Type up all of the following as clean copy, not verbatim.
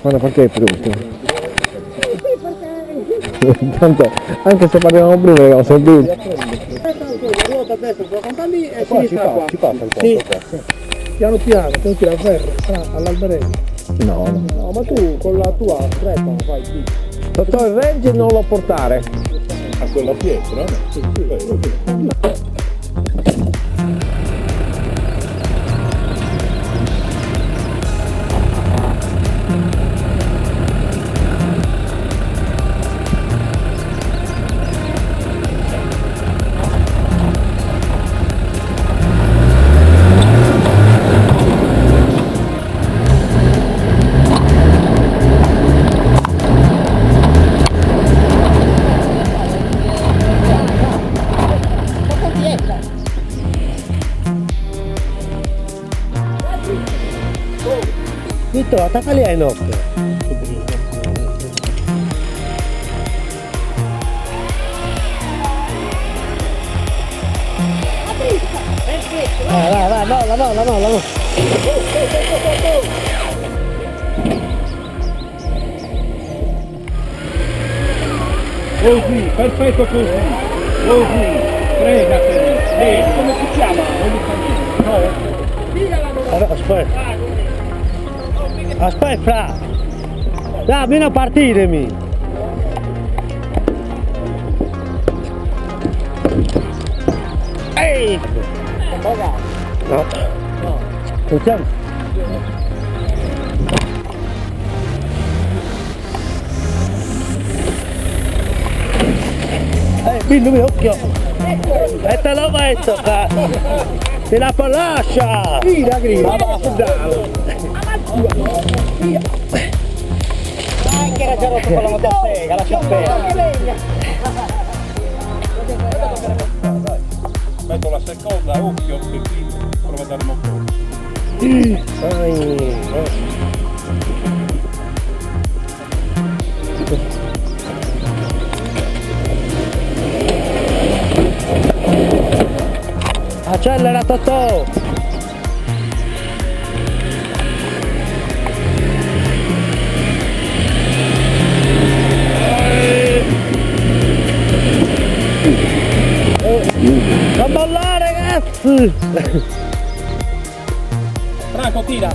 Guarda perché è per ultimo. Tanto, anche se parliamo prima abbiamo sentito. Ruota a destra, sulla conta lì e Qua sinistra qua. ci passa il Sì. ponte qua. Piano piano, senti la ferro, all'alberello. No, no. No, ma tu con la tua stretta non fai qui. Sotto il range non lo portare. A quella pietra, no? Sì, Vito, attaccali ai nocchi. Vai, molla. Così, perfetto così. Così. Fregatene. Come si chiama? Aspetta. Dai, meno partiremi. Ehi! No. Sentiamo. Billy, occhio. E te lo metto qua. Te la lascia. Tira, grida. Anche era già rotto con la motosega, lascia perdere. Metto la seconda, occhio, che qui prova a dare motore. Accelera Totò! Non mollare ragazzi! Franco, tira.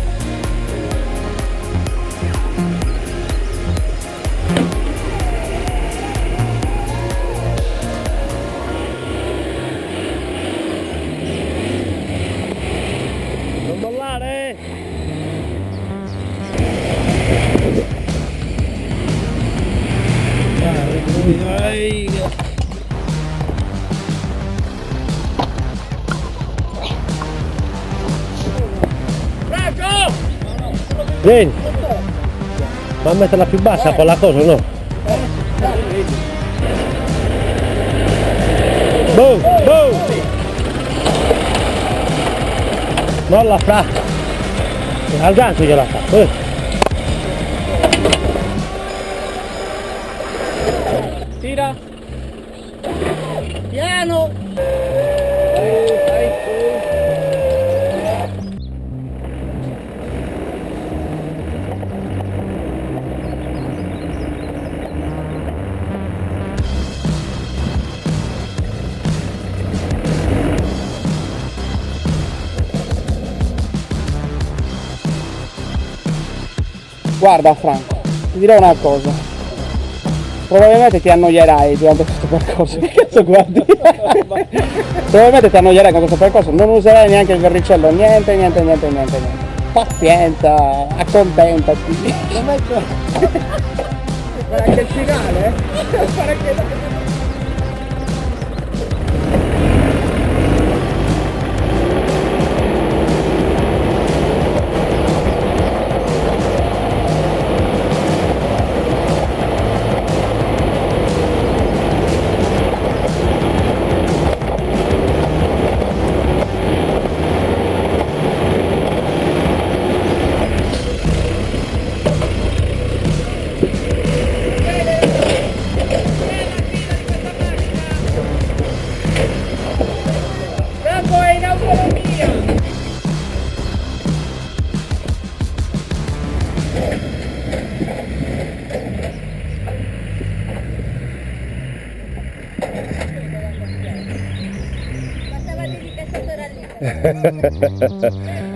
Non mollare! Vai! Vieni! Ma a metterla più bassa con la cosa, no? Boom! Boom! Molla fra! Al gancio gliela fa! Tira. Piano. Guarda Franco, ti dirò una cosa, probabilmente ti annoierai durante questo percorso, che cazzo guardi? Probabilmente ti annoierai con questo percorso, non userai neanche il verricello, niente. Pazienza, accontentati. Lo metto... Guarda che il finale, guarda che...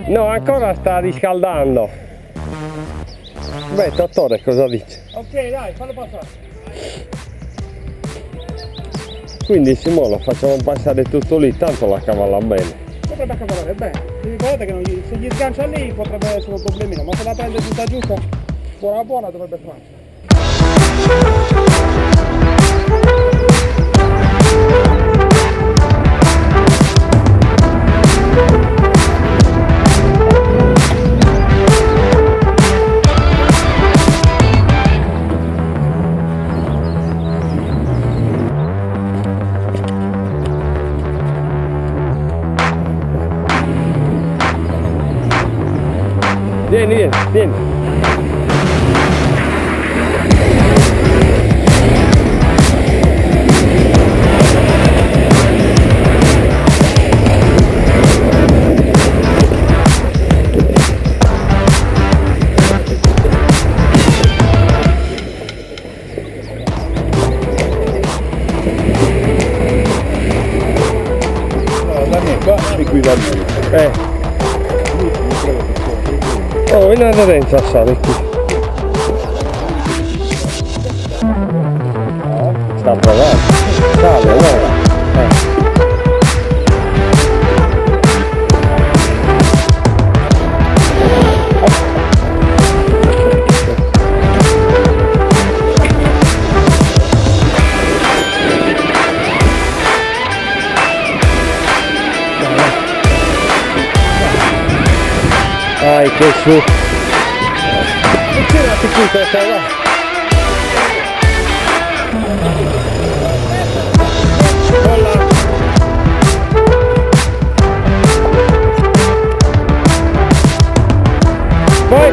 No, ancora sta riscaldando. Beh, dottore, cosa dice? Ok, dai, fallo passare. Quindi Simone lo facciamo passare tutto lì, tanto la cavalla bene. Potrebbe accavallare bene. Ricordate che se gli sgancia lì potrebbe essere un problemino, ma se la prende tutta giusta, buona buona dovrebbe farci. Vieni, vieni, vieni. Dammi qua e qui da me. Oh, in aderenza sale qui. Sta provando. Sale, allora. Dai, che su. E tirati qui questa va. Vai,